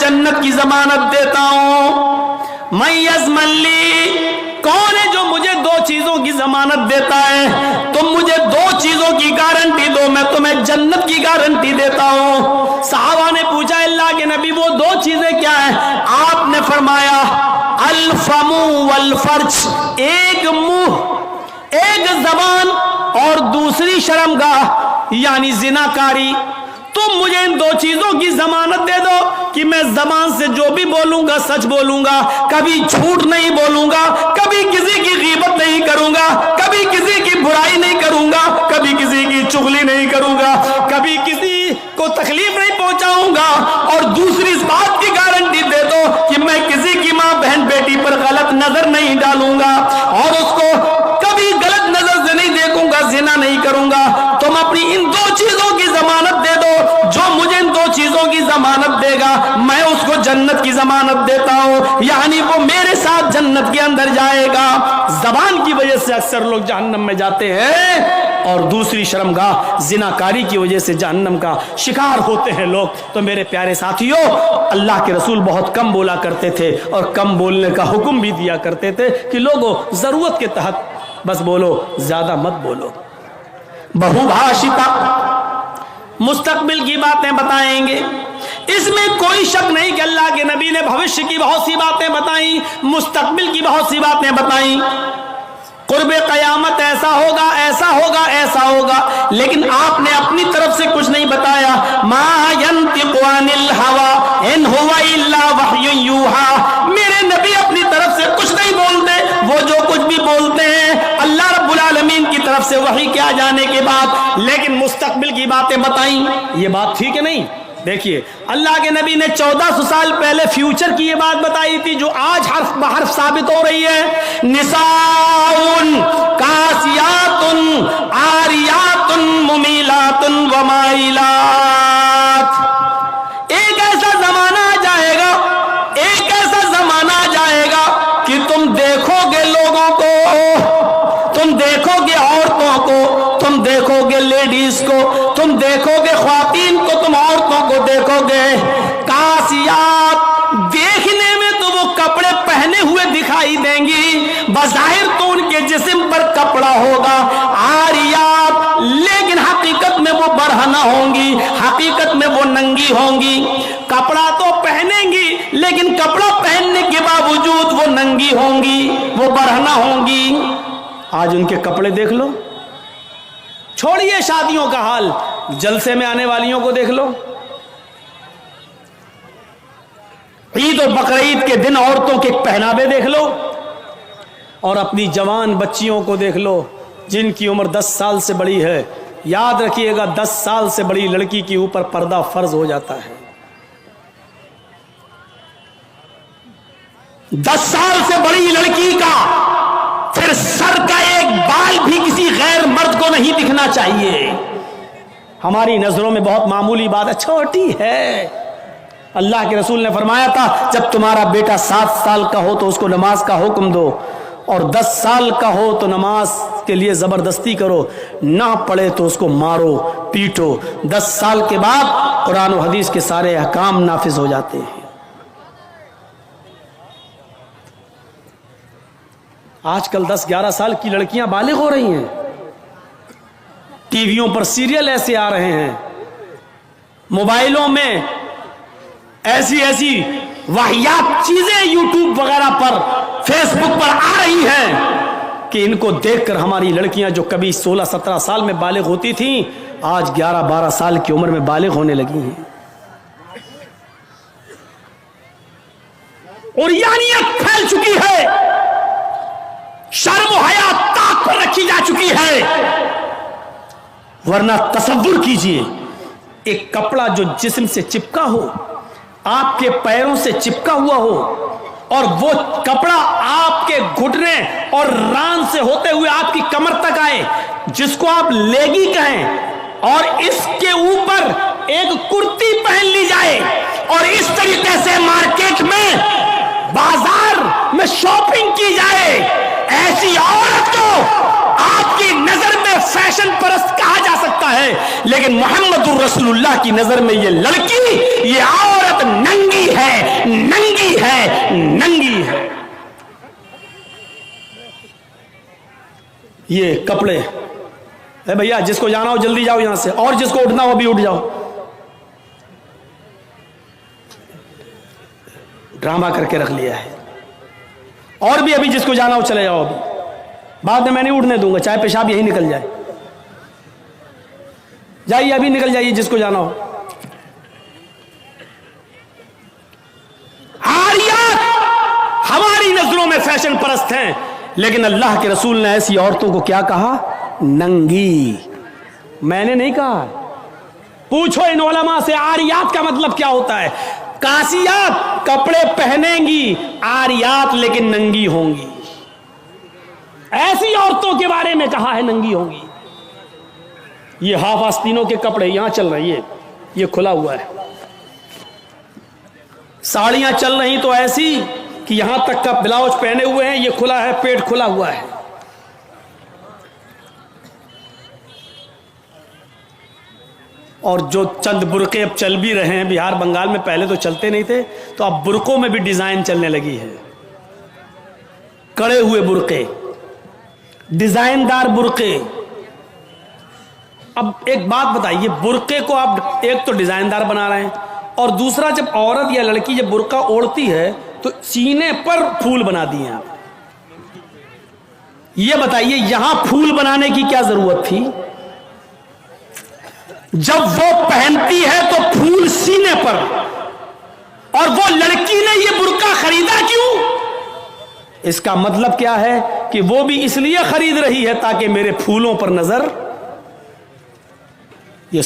जन्नत की जमानत देता हूं। मैं यज़मन ली, कौन है जो मुझे दो चीजों की जमानत देता है? तुम मुझे दो चीजों की गारंटी दो, मैं तुम्हें जन्नत की गारंटी देता हूं। सहाबा ने पूछा अल्लाह के नबी वो दो चीजें क्या हैं? आपने फरमाया अल फमु वल फर्ज, एक मुंह एक जबान और दूसरी शर्मगाह यानी जिनाकारी। तुम मुझे इन दो चीजों की जमानत दे दो कि मैं जबान से जो भी बोलूंगा सच बोलूंगा, कभी झूठ नहीं बोलूंगा, कभी किसी की गीबत नहीं करूंगा, कभी किसी की बुराई नहीं करूंगा, कभी किसी की चुगली नहीं करूंगा, कभी किसी को तकलीफ नहीं पहुंचाऊंगा। और दूसरी इस बात की गारंटी दे दो कि मैं किसी की माँ बहन बेटी पर गलत नजर नहीं डालूंगा और उसको कभी गलत नजर से नहीं देखूंगा, जिना नहीं करूंगा। तुम अपनी इन दो चीजों की जमानत दे दो, जो मुझे इन दो चीजों की जमानत देगा मैं उसको जन्नत की जमानत देता हूं, यानी वो मेरे साथ जन्नत के अंदर जाएगा। जबान की वजह से अक्सर लोग जहन्नम में जाते हैं और दूसरी शर्मगाह जिनाकारी की वजह से जहन्नम का शिकार होते हैं लोग। तो मेरे प्यारे साथियों, अल्लाह के रसूल बहुत कम बोला करते थे और कम बोलने का हुक्म भी दिया करते थे कि लोगों जरूरत के तहत बस बोलो, ज्यादा मत बोलो। बहुभाषिता, मुस्तकबिल की बातें बताएंगे, इसमें कोई शक नहीं कि अल्लाह के नबी ने भविष्य की बहुत सी बातें बताई, मुस्तकबिल की बहुत सी बातें बताई। कुर्बे क़यामत ऐसा होगा, ऐसा होगा, ऐसा होगा, लेकिन आपने अपनी तरफ से कुछ नहीं बताया। मा यंतिक़ु अनिल हवा इन हुवा इल्ला वह्युन यूहा, मेरे नबी अपनी तरफ से कुछ नहीं बोलते, वो जो कुछ भी बोलते हैं अल्लाह रब्बुल आलमीन की तरफ से वही के आ जाने के बाद। लेकिन मुस्तकबिल की बातें बताई, ये बात ठीक है नहीं? देखिए अल्लाह के नबी ने 1400 साल पहले फ्यूचर की ये बात बताई थी जो आज हर्फ बहर्फ साबित हो रही है। निसाउन कासियातुन आरियातुन मुमीलातुन वमाइलात। एक ऐसा जमाना आ जाएगा, एक ऐसा जमाना आ जाएगा कि तुम देखोगे लोगों को, तुम देखोगे औरतों को, तुम देखोगे लेडीज को, तुम देखोगे ख्वातीन को, तुम औरतों को देखोगे कासियात, देखने में तो वो कपड़े पहने हुए दिखाई देंगी, बज़ाहिर तो उनके जिस्म पर कपड़ा होगा। आरियात, लेकिन हकीकत में वो बरहना होंगी, हकीकत में वो नंगी होंगी। कपड़ा तो पहनेंगी लेकिन कपड़ा पहनने के बावजूद वो नंगी होंगी, वो बरहना होंगी। आज उनके कपड़े देख लो, छोड़िए शादियों का हाल, जलसे में आने वालियों को देख लो। ईद और बकरीद के दिन औरतों के पहनावे देख लो और अपनी जवान बच्चियों को देख लो जिनकी उम्र 10 साल से बड़ी है। याद रखिएगा 10 साल से बड़ी लड़की के ऊपर पर्दा फर्ज हो जाता है। 10 साल से बड़ी लड़की का फिर सर का एक बाल भी किसी गैर मर्द को नहीं दिखना चाहिए। हमारी नजरों में बहुत मामूली बात है, छोटी है। अल्लाह के रसूल ने फरमाया था जब तुम्हारा बेटा 7 साल का हो तो उसको नमाज का हुक्म दो और 10 साल का हो तो नमाज के लिए जबरदस्ती करो, ना पढ़े तो उसको मारो पीटो। 10 साल के बाद कुरान और हदीस के सारे अहकाम नाफिज हो जाते हैं। आजकल 10-11 साल की लड़कियां बालिग हो रही हैं, टीवियों पर सीरियल ऐसे आ रहे हैं, मोबाइलों में ऐसी ऐसी वाहियात चीजें यूट्यूब वगैरह पर, फेसबुक पर आ रही हैं कि इनको देखकर हमारी लड़कियां जो कभी 16-17 साल में बालिग होती थीं आज 11-12 साल की उम्र में बालिग होने लगी हैं। और यानियत फैल चुकी है, शर्म हया ताक पर रखी जा चुकी है। वरना तसव्वुर कीजिए, एक कपड़ा जो जिस्म से चिपका हो, आपके पैरों से चिपका हुआ हो और वो कपड़ा आपके घुटने और रान से होते हुए आपकी कमर तक आए, जिसको आप लेगी कहें, और इसके ऊपर एक कुर्ती पहन ली जाए और इस तरीके से मार्केट में, बाजार में शॉपिंग की जाए, ऐसी औरत को آپ کی نظر میں فیشن پرست کہا جا سکتا ہے، لیکن محمد رسول اللہ کی نظر میں یہ لڑکی، یہ عورت ننگی ہے، ننگی ہے، ننگی ہے۔ یہ کپڑے، اے بھیا جس کو جانا ہو جلدی جاؤ یہاں سے، اور جس کو اٹھنا ہو ابھی اٹھ جاؤ۔ ڈرامہ کر کے رکھ لیا ہے، اور بھی ابھی جس کو جانا ہو چلے جاؤ، ابھی بعد میں نہیں اٹھنے دوں گا، چاہے پیشاب یہی نکل جائے، جائیے ابھی نکل جائیے جس کو جانا ہو۔ عاریات ہماری نظروں میں فیشن پرست ہیں، لیکن اللہ کے رسول نے ایسی عورتوں کو کیا کہا؟ ننگی۔ میں نے نہیں کہا، پوچھو ان علماء سے عاریات کا مطلب کیا ہوتا ہے۔ کاسیات کپڑے پہنیں گی، عاریات لیکن ننگی ہوں گی۔ ایسی عورتوں کے بارے میں کہا ہے ننگی ہوں گی۔ یہ ہاف آستینوں کے کپڑے یہاں چل رہی ہے، یہ کھلا ہوا ہے۔ ساڑیاں چل رہی تو ایسی کہ یہاں تک کا بلاؤز پہنے ہوئے ہیں، یہ کھلا ہے، پیٹ کھلا ہوا ہے۔ اور جو چند برقعے اب چل بھی رہے ہیں بہار بنگال میں، پہلے تو چلتے نہیں تھے، تو اب برقعوں میں بھی ڈیزائن چلنے لگی ہے۔ کڑے ہوئے برقعے، ڈیزائن دار برقعے۔ اب ایک بات بتائیے، برقعے کو آپ ایک تو ڈیزائن دار بنا رہے ہیں، اور دوسرا جب عورت یا لڑکی جب برقع اوڑھتی ہے تو سینے پر پھول بنا دیے آپ۔ یہ بتائیے یہاں پھول بنانے کی کیا ضرورت تھی؟ جب وہ پہنتی ہے تو پھول سینے پر، اور وہ لڑکی نے یہ برقع خریدا کیوں؟ اس کا مطلب کیا ہے کہ وہ بھی اس لیے خرید رہی ہے تاکہ میرے پھولوں پر نظر